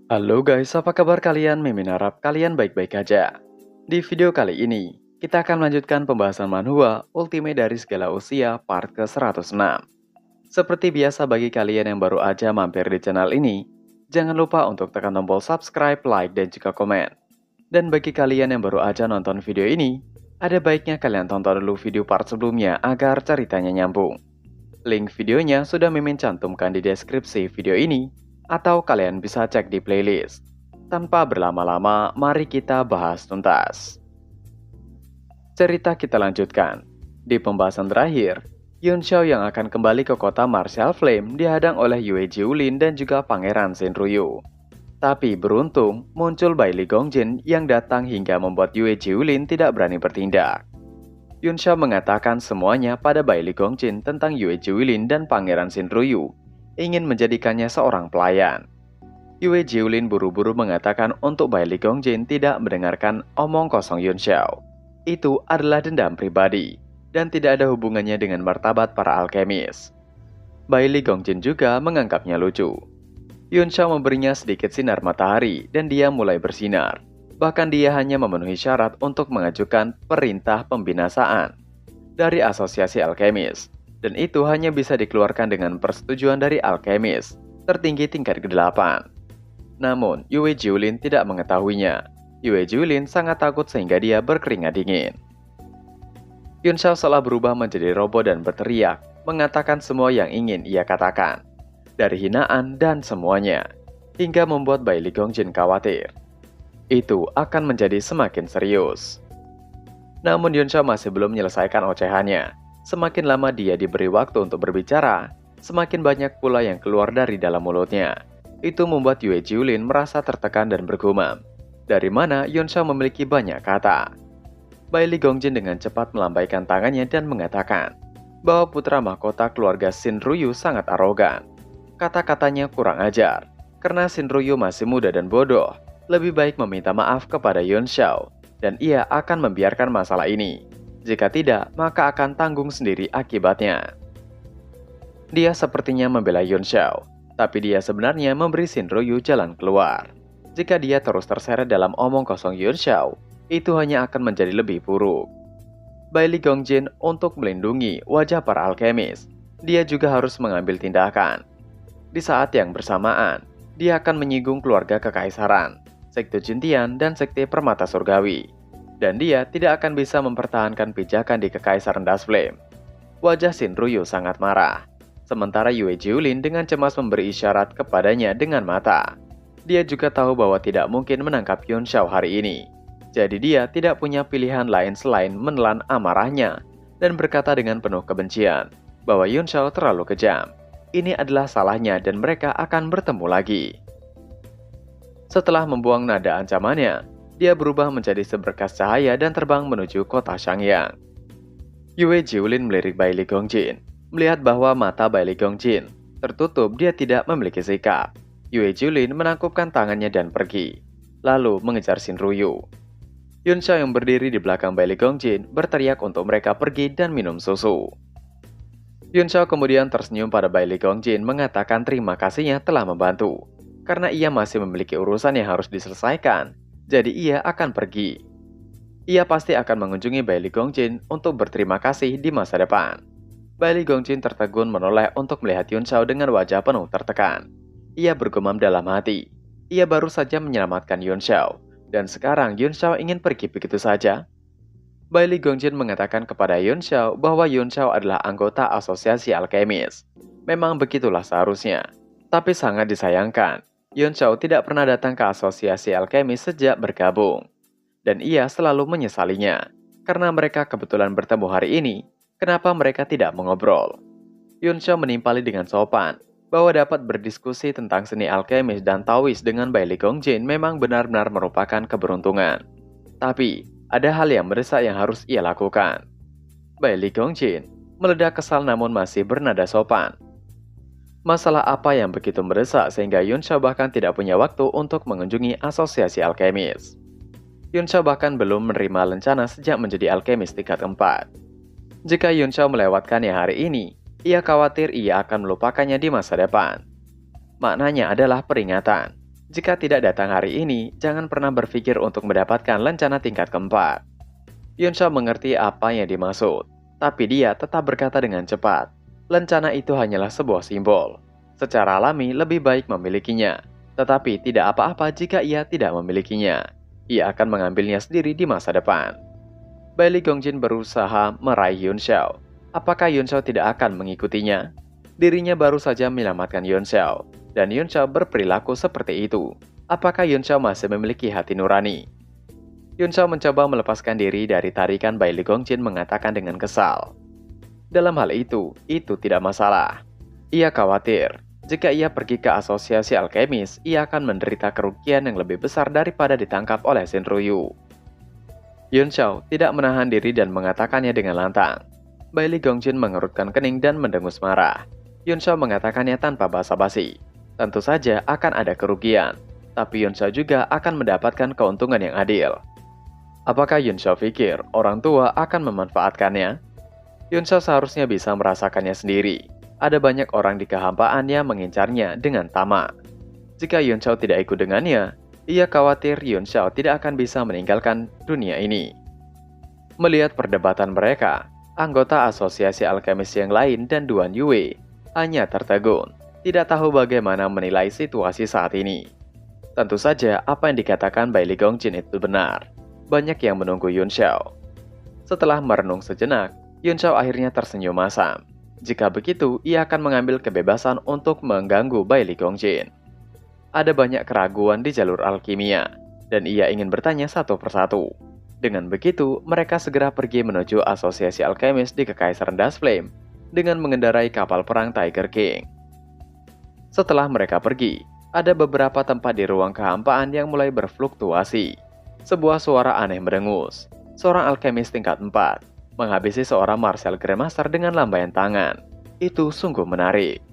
Halo guys, apa kabar kalian? Mimin harap kalian baik-baik aja. Di video kali ini, kita akan melanjutkan pembahasan manhwa Ultimate dari Segala Usia part ke-106. Seperti biasa bagi kalian yang baru aja mampir di channel ini, jangan lupa untuk tekan tombol subscribe, like, dan juga komen. Dan bagi kalian yang baru aja nonton video ini, ada baiknya kalian tonton dulu video part sebelumnya agar ceritanya nyambung. Link videonya sudah Mimin cantumkan di deskripsi video ini, atau kalian bisa cek di playlist. Tanpa berlama-lama, mari kita bahas tuntas. Cerita kita lanjutkan. Di pembahasan terakhir, Yun Xiao yang akan kembali ke kota Martial Flame dihadang oleh Yue Jiulin dan juga Pangeran Shinryu. Tapi beruntung, muncul Bai Li Gongjin yang datang hingga membuat Yue Jiulin tidak berani bertindak. Yun Xiao mengatakan semuanya pada Bai Li Gongjin tentang Yue Jiulin dan Pangeran Shinryu, ingin menjadikannya seorang pelayan. Yue Jiulin buru-buru mengatakan untuk Bai Li Gongjin tidak mendengarkan omong kosong Yun Xiao. Itu adalah dendam pribadi, dan tidak ada hubungannya dengan martabat para alkemis. Bai Li Gongjin juga menganggapnya lucu. Yun Xiao memberinya sedikit sinar matahari dan dia mulai bersinar. Bahkan dia hanya memenuhi syarat untuk mengajukan perintah pembinasaan dari asosiasi alkemis. Dan itu hanya bisa dikeluarkan dengan persetujuan dari alkemis tertinggi tingkat ke-8. Namun, Yue Jiulin tidak mengetahuinya. Yue Jiulin sangat takut sehingga dia berkeringat dingin. Yun Xiao seolah berubah menjadi robot dan berteriak, mengatakan semua yang ingin ia katakan. Dari hinaan dan semuanya, hingga membuat Bai Li Gongjin khawatir. Itu akan menjadi semakin serius. Namun Yun Xiao masih belum menyelesaikan ocehannya. Semakin lama dia diberi waktu untuk berbicara, semakin banyak pula yang keluar dari dalam mulutnya. Itu membuat Yue Jiulin merasa tertekan dan bergumam. Dari mana Yun Xiao memiliki banyak kata? Bai Li Gongjin dengan cepat melambaikan tangannya dan mengatakan bahwa putra mahkota keluarga Shinryu sangat arogan. Kata-katanya kurang ajar, karena Shinryu masih muda dan bodoh. Lebih baik meminta maaf kepada Yun Xiao, dan ia akan membiarkan masalah ini. Jika tidak, maka akan tanggung sendiri akibatnya. Dia sepertinya membela Yun Xiao, tapi dia sebenarnya memberi Shinryu jalan keluar. Jika dia terus terseret dalam omong kosong Yun Xiao, itu hanya akan menjadi lebih buruk. Bai Li Gongjin untuk melindungi wajah para alkemis, dia juga harus mengambil tindakan. Di saat yang bersamaan, dia akan menyinggung keluarga kekaisaran, sekte Jintian, dan sekte Permata Surgawi. Dan dia tidak akan bisa mempertahankan pijakan di Kekaisaran Dust Flame. Wajah Shinryu sangat marah. Sementara Yue Jiulin dengan cemas memberi isyarat kepadanya dengan mata. Dia juga tahu bahwa tidak mungkin menangkap Yun Xiao hari ini. Jadi dia tidak punya pilihan lain selain menelan amarahnya dan berkata dengan penuh kebencian bahwa Yun Xiao terlalu kejam. Ini adalah salahnya dan mereka akan bertemu lagi. Setelah membuang nada ancamannya, dia berubah menjadi seberkas cahaya dan terbang menuju kota Shangyang. Yue Jiulin melirik Bai Li Gongjin. Melihat bahwa mata Bai Li Gongjin tertutup, dia tidak memiliki sikap. Yue Jiulin menangkupkan tangannya dan pergi, lalu mengejar Shinryu. Yun Xiao yang berdiri di belakang Bai Li Gongjin berteriak untuk mereka pergi dan minum susu. Yun Xiao kemudian tersenyum pada Bai Li Gongjin mengatakan terima kasihnya telah membantu. Karena ia masih memiliki urusan yang harus diselesaikan, jadi ia akan pergi. Ia pasti akan mengunjungi Bai Li Gongjin untuk berterima kasih di masa depan. Bai Li Gongjin tertegun menoleh untuk melihat Yun Xiao dengan wajah penuh tertekan. Ia bergumam dalam hati. Ia baru saja menyelamatkan Yun Xiao, dan sekarang Yun Xiao ingin pergi begitu saja. Bai Li Gongjin mengatakan kepada Yun Xiao bahwa Yun Xiao adalah anggota asosiasi alkemis. Memang begitulah seharusnya. Tapi sangat disayangkan, Yun Xiao tidak pernah datang ke asosiasi alkemis sejak bergabung. Dan ia selalu menyesalinya. Karena mereka kebetulan bertemu hari ini, kenapa mereka tidak mengobrol? Yun Xiao menimpali dengan sopan, bahwa dapat berdiskusi tentang seni alkemis dan Taois dengan Bai Li Gongjin memang benar-benar merupakan keberuntungan. Tapi, ada hal yang mendesak yang harus ia lakukan. Bai Li Gongjin meledak kesal namun masih bernada sopan. Masalah apa yang begitu mendesak sehingga Yun Xiao bahkan tidak punya waktu untuk mengunjungi asosiasi alkemis. Yun Xiao bahkan belum menerima lencana sejak menjadi alkemis tingkat 4. Jika Yun Xiao melewatkannya hari ini, ia khawatir ia akan melupakannya di masa depan. Maknanya adalah peringatan. Jika tidak datang hari ini, jangan pernah berpikir untuk mendapatkan lencana tingkat keempat. Yun Shao mengerti apa yang dimaksud, tapi dia tetap berkata dengan cepat, lencana itu hanyalah sebuah simbol. Secara alami lebih baik memilikinya, tetapi tidak apa-apa jika ia tidak memilikinya. Ia akan mengambilnya sendiri di masa depan. Bailey Gongjin berusaha meraih Yun Shao. Apakah Yun Shao tidak akan mengikutinya? Dirinya baru saja menyelamatkan Yun Shao, dan Yun Shao berperilaku seperti itu. Apakah Yun Shao masih memiliki hati nurani? Yun Shao mencoba melepaskan diri dari tarikan Bailey Gongjin mengatakan dengan kesal. Dalam hal itu tidak masalah. Ia khawatir, jika ia pergi ke asosiasi alkemis, ia akan menderita kerugian yang lebih besar daripada ditangkap oleh Shinryu. Yun Shao tidak menahan diri dan mengatakannya dengan lantang. Bailey Gongjin mengerutkan kening dan mendengus marah. Yun Shao mengatakannya tanpa basa-basi. Tentu saja akan ada kerugian, tapi Yun Shao juga akan mendapatkan keuntungan yang adil. Apakah Yun Shao pikir orang tua akan memanfaatkannya? Yun Shao seharusnya bisa merasakannya sendiri. Ada banyak orang di kehampaan yang mengincarnya dengan tamak. Jika Yun Shao tidak ikut dengannya, ia khawatir Yun Shao tidak akan bisa meninggalkan dunia ini. Melihat perdebatan mereka, anggota asosiasi alkemis yang lain dan Duan Yue hanya tertegun, tidak tahu bagaimana menilai situasi saat ini. Tentu saja apa yang dikatakan Bailey Gongjin itu benar. Banyak yang menunggu Yun Shao. Setelah merenung sejenak, Yun Shao akhirnya tersenyum masam. Jika begitu, ia akan mengambil kebebasan untuk mengganggu Bailey Gongjin. Ada banyak keraguan di jalur alkimia, dan ia ingin bertanya satu persatu. Dengan begitu, mereka segera pergi menuju asosiasi alkemis di Kekaisaran Dust Flame dengan mengendarai kapal perang Tiger King. Setelah mereka pergi, ada beberapa tempat di ruang kehampaan yang mulai berfluktuasi. Sebuah suara aneh mendengus. Seorang alkemis tingkat 4 menghabisi seorang martial grandmaster dengan lambaian tangan. Itu sungguh menarik.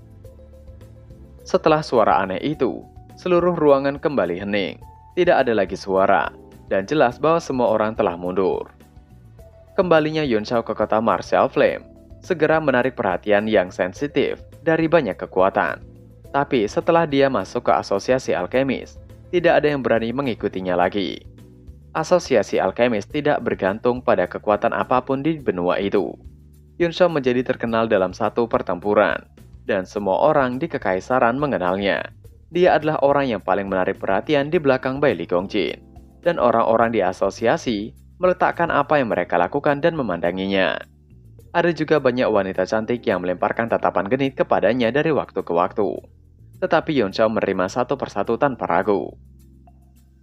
Setelah suara aneh itu, seluruh ruangan kembali hening. Tidak ada lagi suara, dan jelas bahwa semua orang telah mundur. Kembalinya Yun Shao ke kota Martial Flame segera menarik perhatian yang sensitif dari banyak kekuatan. Tapi setelah dia masuk ke asosiasi alkemis, tidak ada yang berani mengikutinya lagi. Asosiasi alkemis tidak bergantung pada kekuatan apapun di benua itu. Yun Shao menjadi terkenal dalam satu pertempuran, dan semua orang di Kekaisaran mengenalnya. Dia adalah orang yang paling menarik perhatian di belakang Bailey Gongjin, dan orang-orang di asosiasi meletakkan apa yang mereka lakukan dan memandanginya. Ada juga banyak wanita cantik yang melemparkan tatapan genit kepadanya dari waktu ke waktu. Tetapi Yun Shao menerima satu persatu tanpa ragu.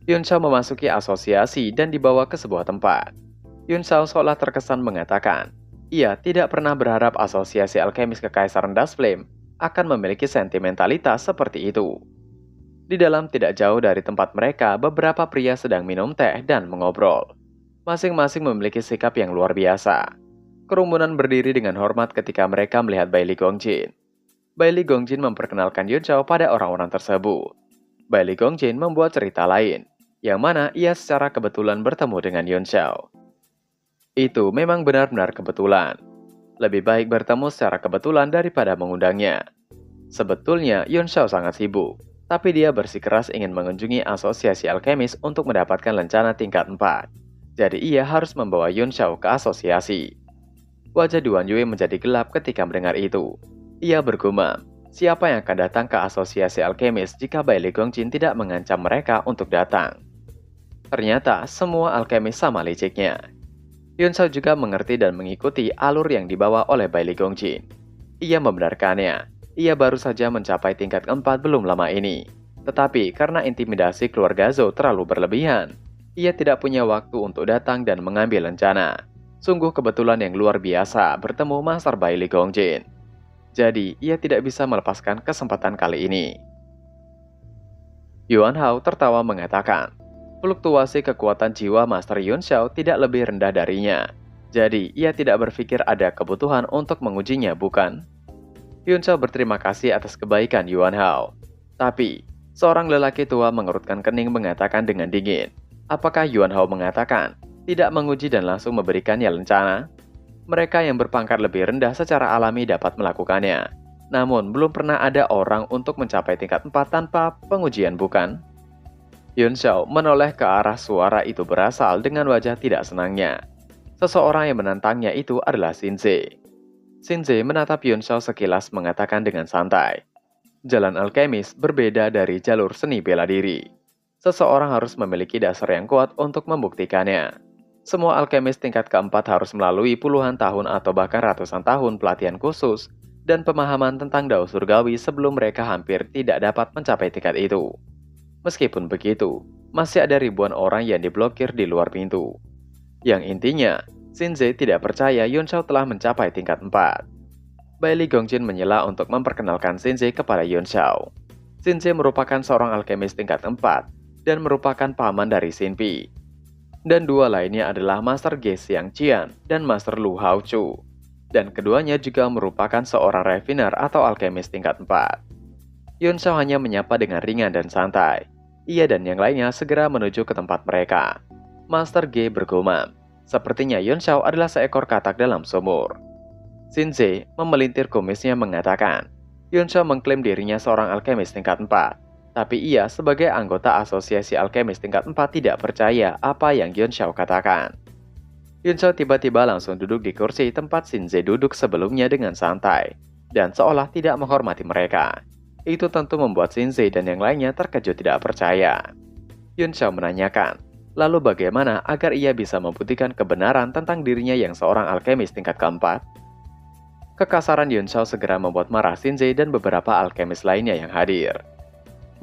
Yun Shao memasuki asosiasi dan dibawa ke sebuah tempat. Yun Shao seolah terkesan mengatakan, ia tidak pernah berharap asosiasi alkemis Kekaisaran Dust Flame akan memiliki sentimentalitas seperti itu. Di dalam tidak jauh dari tempat mereka, beberapa pria sedang minum teh dan mengobrol. Masing-masing memiliki sikap yang luar biasa. Kerumunan berdiri dengan hormat ketika mereka melihat Bailey Gongjin. Bailey Gongjin memperkenalkan Yun Shao pada orang-orang tersebut. Bailey Gongjin membuat cerita lain, yang mana ia secara kebetulan bertemu dengan Yun Shao. Itu memang benar-benar kebetulan. Lebih baik bertemu secara kebetulan daripada mengundangnya. Sebetulnya Yun Shao sangat sibuk, tapi dia bersikeras ingin mengunjungi asosiasi alkemis untuk mendapatkan lencana tingkat 4. Jadi ia harus membawa Yun Shao ke asosiasi. Wajah Duan Yue menjadi gelap ketika mendengar itu. Ia bergumam, siapa yang akan datang ke asosiasi alkemis jika Bailey Gongjin tidak mengancam mereka untuk datang? Ternyata semua alkemis sama liciknya. Yun Shao juga mengerti dan mengikuti alur yang dibawa oleh Bailey Gongjin. Ia membenarkannya. Ia baru saja mencapai tingkat 4 belum lama ini. Tetapi karena intimidasi keluarga Zhou terlalu berlebihan, ia tidak punya waktu untuk datang dan mengambil lencana. Sungguh kebetulan yang luar biasa bertemu Master Bailey Gongjin. Jadi, ia tidak bisa melepaskan kesempatan kali ini. Yuan Hao tertawa mengatakan, fluktuasi kekuatan jiwa Master Yun Shao tidak lebih rendah darinya. Jadi, ia tidak berpikir ada kebutuhan untuk mengujinya, bukan? Yun Shao berterima kasih atas kebaikan Yuan Hao. Tapi, seorang lelaki tua mengerutkan kening mengatakan dengan dingin, apakah Yuan Hao mengatakan tidak menguji dan langsung memberikannya lencana? Mereka yang berpangkat lebih rendah secara alami dapat melakukannya. Namun, belum pernah ada orang untuk mencapai tingkat 4 tanpa pengujian, bukan? Yun Xiao menoleh ke arah suara itu berasal dengan wajah tidak senangnya. Seseorang yang menantangnya itu adalah Shinze. Shinze menatap Yun Xiao sekilas mengatakan dengan santai, jalan alkemis berbeda dari jalur seni bela diri. Seseorang harus memiliki dasar yang kuat untuk membuktikannya. Semua alkemis tingkat keempat harus melalui puluhan tahun atau bahkan ratusan tahun pelatihan khusus dan pemahaman tentang dao surgawi sebelum mereka hampir tidak dapat mencapai tingkat itu. Meskipun begitu, masih ada ribuan orang yang diblokir di luar pintu. Yang intinya, Shinze tidak percaya Yun Xiao telah mencapai tingkat 4. Bailey Gongjin menyela untuk memperkenalkan Shinze kepada Yun Xiao. Shinze merupakan seorang alkemis tingkat 4 dan merupakan paman dari Xinpi. Dan dua lainnya adalah Master Ge Xiangqian dan Master Lu Haochu. Dan keduanya juga merupakan seorang refiner atau alkemis tingkat 4. Yun Xiao hanya menyapa dengan ringan dan santai. Ia dan yang lainnya segera menuju ke tempat mereka. Master Ge bergumam, sepertinya Yun Xiao adalah seekor katak dalam sumur. Shinze memelintir kumisnya mengatakan, Yun Xiao mengklaim dirinya seorang alkemis tingkat 4. Tapi ia sebagai anggota asosiasi alkemis tingkat 4 tidak percaya apa yang Yun Xiao katakan. Yun Xiao tiba-tiba langsung duduk di kursi tempat Shinze duduk sebelumnya dengan santai, dan seolah tidak menghormati mereka. Itu tentu membuat Shinze dan yang lainnya terkejut tidak percaya. Yun Xiao menanyakan, lalu bagaimana agar ia bisa membuktikan kebenaran tentang dirinya yang seorang alkemis tingkat keempat? Kekasaran Yun Xiao segera membuat marah Shinze dan beberapa alkemis lainnya yang hadir.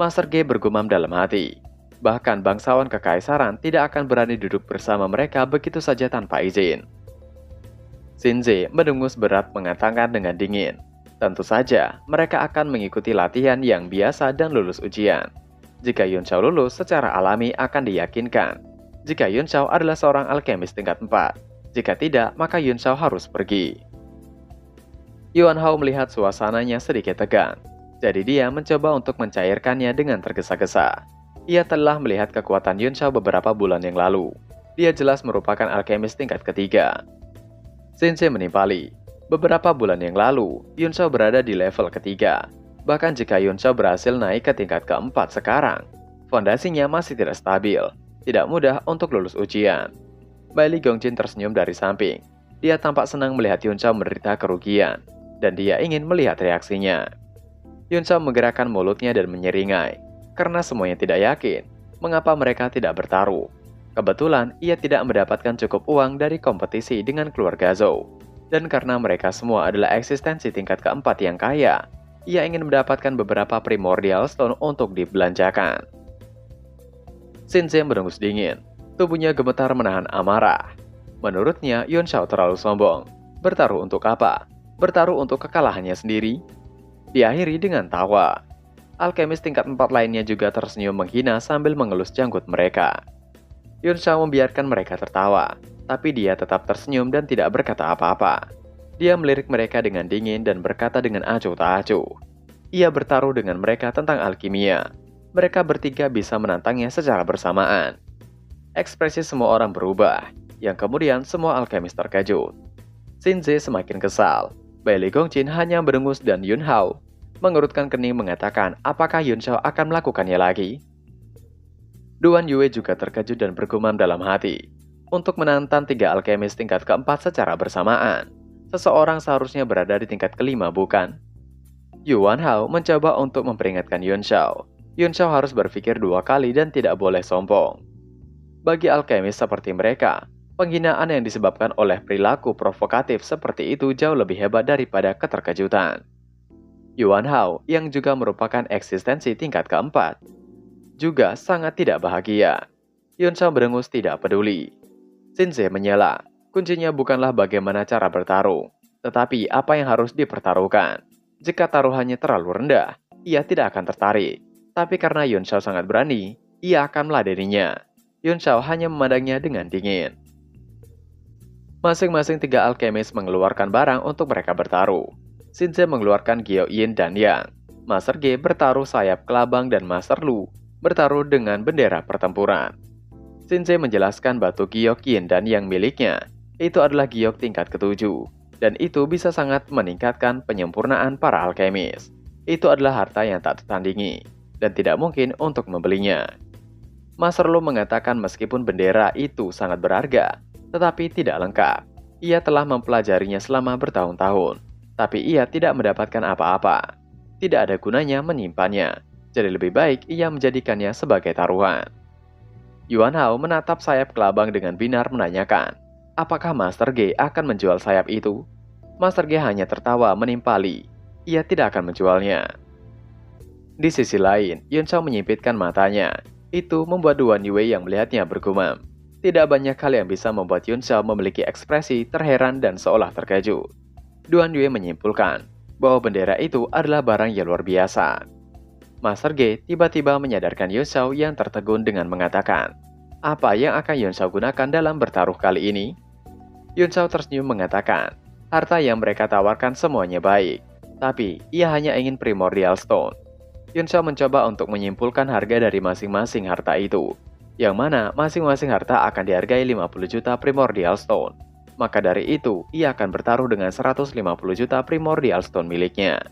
Master Ge bergumam dalam hati, bahkan bangsawan kekaisaran tidak akan berani duduk bersama mereka begitu saja tanpa izin. Shinze mendengus berat mengatakan dengan dingin, tentu saja, mereka akan mengikuti latihan yang biasa dan lulus ujian. Jika Yun Xiao lulus secara alami akan diyakinkan. Jika Yun Xiao adalah seorang alkemis tingkat 4. Jika tidak, maka Yun Xiao harus pergi. Yuan Hao melihat suasananya sedikit tegang. Jadi dia mencoba untuk mencairkannya dengan tergesa-gesa. Ia telah melihat kekuatan Yun Xiao beberapa bulan yang lalu. Dia jelas merupakan alkemis tingkat ketiga. Shinze menimpali. Beberapa bulan yang lalu, Yun Xiao berada di level ketiga. Bahkan jika Yun Xiao berhasil naik ke tingkat keempat sekarang, fondasinya masih tidak stabil, tidak mudah untuk lulus ujian. Bailey Gongjin tersenyum dari samping. Dia tampak senang melihat Yun Xiao menderita kerugian, dan dia ingin melihat reaksinya. Yun Xiao menggerakkan mulutnya dan menyeringai, karena semuanya tidak yakin mengapa mereka tidak bertaruh. Kebetulan, ia tidak mendapatkan cukup uang dari kompetisi dengan keluarga Zhou. Dan karena mereka semua adalah eksistensi tingkat keempat yang kaya, ia ingin mendapatkan beberapa primordial stone untuk dibelanjakan. Shinze mendengus dingin. Tubuhnya gemetar menahan amarah. Menurutnya, Yun Xiao terlalu sombong. Bertaruh untuk apa? Bertaruh untuk kekalahannya sendiri? Diakhiri dengan tawa. Alkemis tingkat 4 lainnya juga tersenyum menghina sambil mengelus janggut mereka. Yun Xiao membiarkan mereka tertawa. Tapi dia tetap tersenyum dan tidak berkata apa-apa. Dia melirik mereka dengan dingin dan berkata dengan acuh tak acuh. Ia bertaruh dengan mereka tentang alkimia. Mereka bertiga bisa menantangnya secara bersamaan. Ekspresi semua orang berubah, yang kemudian semua alkemis terkejut. Shinze semakin kesal. Bailey Gongjin hanya berengus dan Yun Hao mengerutkan kening mengatakan apakah Yun Xiao akan melakukannya lagi. Duan Yue juga terkejut dan bergumam dalam hati. Untuk menantang 3 alkemis tingkat keempat secara bersamaan, seseorang seharusnya berada di tingkat kelima, bukan? Yuan Hao mencoba untuk memperingatkan Yun Xiao. Yun Xiao harus berpikir 2 kali dan tidak boleh sombong. Bagi alkemis seperti mereka, penghinaan yang disebabkan oleh perilaku provokatif seperti itu jauh lebih hebat daripada keterkejutan. Yuan Hao, yang juga merupakan eksistensi tingkat keempat, juga sangat tidak bahagia. Yun Xiao berengus tidak peduli. Shinze menyela, kuncinya bukanlah bagaimana cara bertarung, tetapi apa yang harus dipertaruhkan. Jika taruhannya terlalu rendah, ia tidak akan tertarik. Tapi karena Yun Xiao sangat berani, ia akan meladeninya. Yun Xiao hanya memandangnya dengan dingin. Masing-masing 3 alkemis mengeluarkan barang untuk mereka bertaruh. Shinze mengeluarkan Gyo Yin dan Yang. Master Ge bertaruh sayap kelabang dan Master Lu bertaruh dengan bendera pertempuran. Shinze menjelaskan batu giok yin dan yang miliknya, itu adalah giok tingkat ke-7, dan itu bisa sangat meningkatkan penyempurnaan para alkemis. Itu adalah harta yang tak tertandingi, dan tidak mungkin untuk membelinya. Master Lu mengatakan meskipun bendera itu sangat berharga, tetapi tidak lengkap. Ia telah mempelajarinya selama bertahun-tahun, tapi ia tidak mendapatkan apa-apa. Tidak ada gunanya menyimpannya, jadi lebih baik ia menjadikannya sebagai taruhan. Yuan Hao menatap sayap kelabang dengan binar menanyakan, apakah Master Ge akan menjual sayap itu? Master Ge hanya tertawa menimpali, ia tidak akan menjualnya. Di sisi lain, Yun Xiao menyipitkan matanya. Itu membuat Duan Yue yang melihatnya bergumam. Tidak banyak hal yang bisa membuat Yun Xiao memiliki ekspresi terheran dan seolah terkejut. Duan Yue menyimpulkan bahwa bendera itu adalah barang yang luar biasa. Master Ge tiba-tiba menyadarkan Yun Xiao yang tertegun dengan mengatakan, apa yang akan Yun Xiao gunakan dalam bertaruh kali ini? Yun Xiao tersenyum mengatakan, harta yang mereka tawarkan semuanya baik, tapi ia hanya ingin Primordial Stone. Yun Xiao mencoba untuk menyimpulkan harga dari masing-masing harta itu, yang mana masing-masing harta akan dihargai 50 juta Primordial Stone. Maka dari itu, ia akan bertaruh dengan 150 juta Primordial Stone miliknya.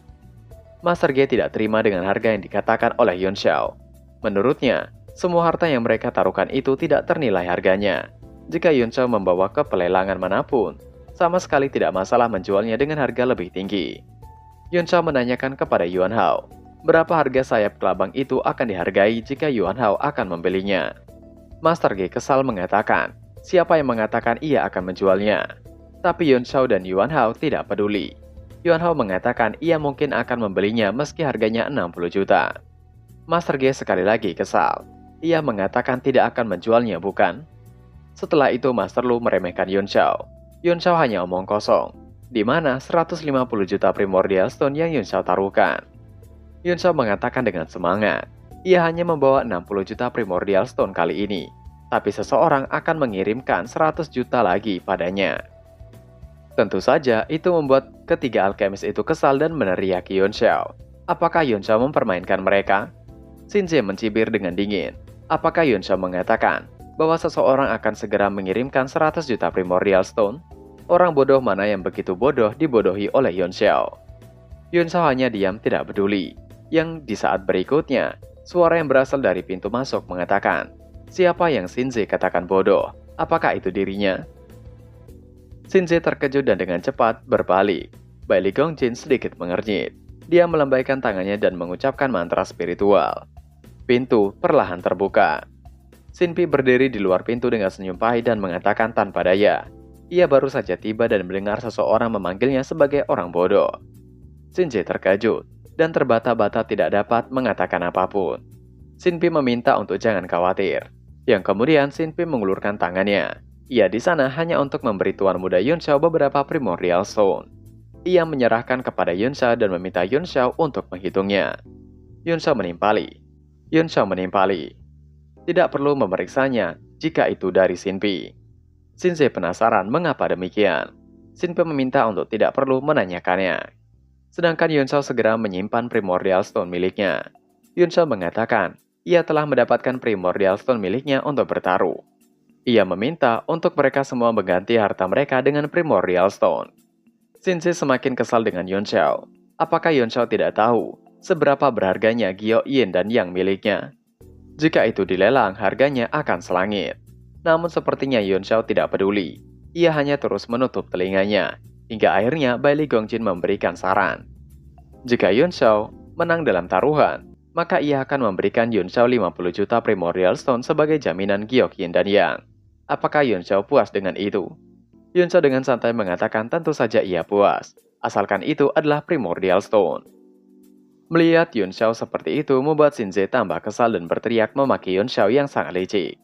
Master Ge tidak terima dengan harga yang dikatakan oleh Yun Xiao. Menurutnya, semua harta yang mereka taruhkan itu tidak ternilai harganya. Jika Yun Xiao membawa ke pelelangan manapun, sama sekali tidak masalah menjualnya dengan harga lebih tinggi. Yun Xiao menanyakan kepada Yuan Hao, berapa harga sayap kelabang itu akan dihargai jika Yuan Hao akan membelinya. Master Ge kesal mengatakan, siapa yang mengatakan ia akan menjualnya? Tapi Yun Xiao dan Yuan Hao tidak peduli. Yuan Hao mengatakan ia mungkin akan membelinya meski harganya 60 juta. Master Ge sekali lagi kesal. Ia mengatakan tidak akan menjualnya, bukan? Setelah itu Master Lu meremehkan Yun Xiao. Yun Xiao hanya omong kosong, di mana 150 juta Primordial Stone yang Yun Xiao taruhkan. Yun Xiao mengatakan dengan semangat, ia hanya membawa 60 juta Primordial Stone kali ini, tapi seseorang akan mengirimkan 100 juta lagi padanya. Tentu saja itu membuat ketiga alkemis itu kesal dan meneriaki Yun Xiao. Apakah Yun Xiao mempermainkan mereka? Xin Jie mencibir dengan dingin. Apakah Yun Xiao mengatakan bahwa seseorang akan segera mengirimkan 100 juta Primordial Stone? Orang bodoh mana yang begitu bodoh dibodohi oleh Yun Xiao? Yun Xiao hanya diam tidak peduli. Yang di saat berikutnya, suara yang berasal dari pintu masuk mengatakan, siapa yang Xin Jie katakan bodoh? Apakah itu dirinya? Xin Jie terkejut dan dengan cepat berbalik. Bai Li Gongjin sedikit mengernyit. Dia melambaikan tangannya dan mengucapkan mantra spiritual. Pintu perlahan terbuka. Xin Pi berdiri di luar pintu dengan senyum pahit dan mengatakan tanpa daya. Ia baru saja tiba dan mendengar seseorang memanggilnya sebagai orang bodoh. Xin Jie terkejut dan terbata-bata tidak dapat mengatakan apapun. Xin Pi meminta untuk jangan khawatir. Yang kemudian Xin Pi mengulurkan tangannya. Ia di sana hanya untuk memberi tuan muda Yun Xiao beberapa Primordial Stone. Ia menyerahkan kepada Yun Xiao dan meminta Yun Xiao untuk menghitungnya. Yun Xiao menimpali. Yun Xiao menimpali. Tidak perlu memeriksanya jika itu dari Xin Pi. Xin Jie penasaran mengapa demikian. Xin Pi meminta untuk tidak perlu menanyakannya. Sedangkan Yun Xiao segera menyimpan Primordial Stone miliknya. Yun Xiao mengatakan ia telah mendapatkan Primordial Stone miliknya untuk bertaruh. Ia meminta untuk mereka semua mengganti harta mereka dengan Primordial Stone. Xin Jie semakin kesal dengan Yun Xiao. Apakah Yun Xiao tidak tahu seberapa berharganya Gyo Yin dan Yang miliknya? Jika itu dilelang, harganya akan selangit. Namun sepertinya Yun Xiao tidak peduli. Ia hanya terus menutup telinganya, hingga akhirnya Bai Li Gongjin memberikan saran. Jika Yun Xiao menang dalam taruhan, maka ia akan memberikan Yun Xiao 50 juta Primordial Stone sebagai jaminan Gyo Yin dan Yang. Apakah Yun Xiao puas dengan itu? Yun Xiao dengan santai mengatakan tentu saja ia puas, asalkan itu adalah Primordial Stone. Melihat Yun Xiao seperti itu membuat Xin Jie tambah kesal dan berteriak memaki Yun Xiao yang sangat licik.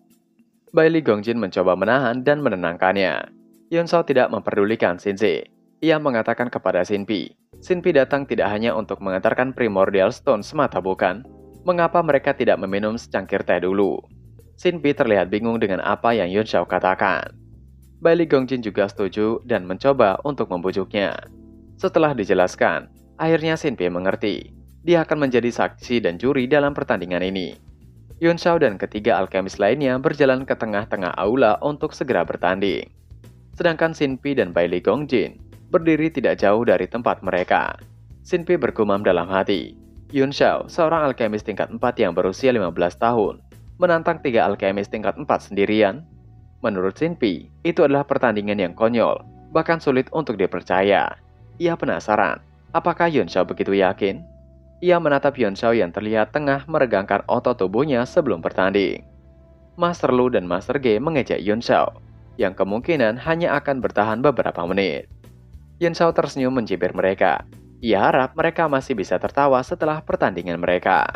Bai Li Gongjin mencoba menahan dan menenangkannya. Yun Xiao tidak memperdulikan Xin Jie. Ia mengatakan kepada Xin Pi. Xin Pi datang tidak hanya untuk mengantarkan Primordial Stone semata bukan. Mengapa mereka tidak meminum secangkir teh dulu? Xin Pi terlihat bingung dengan apa yang Yun Xiao katakan. Bai Li Gongjin juga setuju dan mencoba untuk membujuknya. Setelah dijelaskan, akhirnya Xin Pi mengerti. Dia akan menjadi saksi dan juri dalam pertandingan ini. Yun Xiao dan ketiga alkemis lainnya berjalan ke tengah-tengah aula untuk segera bertanding. Sedangkan Xin Pi dan Bai Li Gongjin berdiri tidak jauh dari tempat mereka. Xin Pi bergumam dalam hati. Yun Xiao, seorang alkemis tingkat 4 yang berusia 15 tahun, menantang 3 alkemis tingkat 4 sendirian? Menurut Shinpei, itu adalah pertandingan yang konyol, bahkan sulit untuk dipercaya. Ia penasaran, apakah Yuan Shao begitu yakin? Ia menatap Yuan Shao yang terlihat tengah meregangkan otot tubuhnya sebelum bertanding. Master Lu dan Master Ge mengejek Yuan Shao, yang kemungkinan hanya akan bertahan beberapa menit. Yuan Shao tersenyum mencibir mereka. Ia harap mereka masih bisa tertawa setelah pertandingan mereka.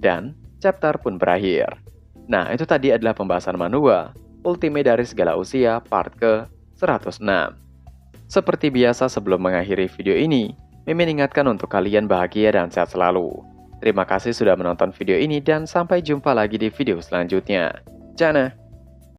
Dan chapter pun berakhir. Nah, itu tadi adalah pembahasan Manhwa Ultimate dari Segala Usia part ke-106. Seperti biasa sebelum mengakhiri video ini, Mimin ingatkan untuk kalian bahagia dan sehat selalu. Terima kasih sudah menonton video ini dan sampai jumpa lagi di video selanjutnya. Jana!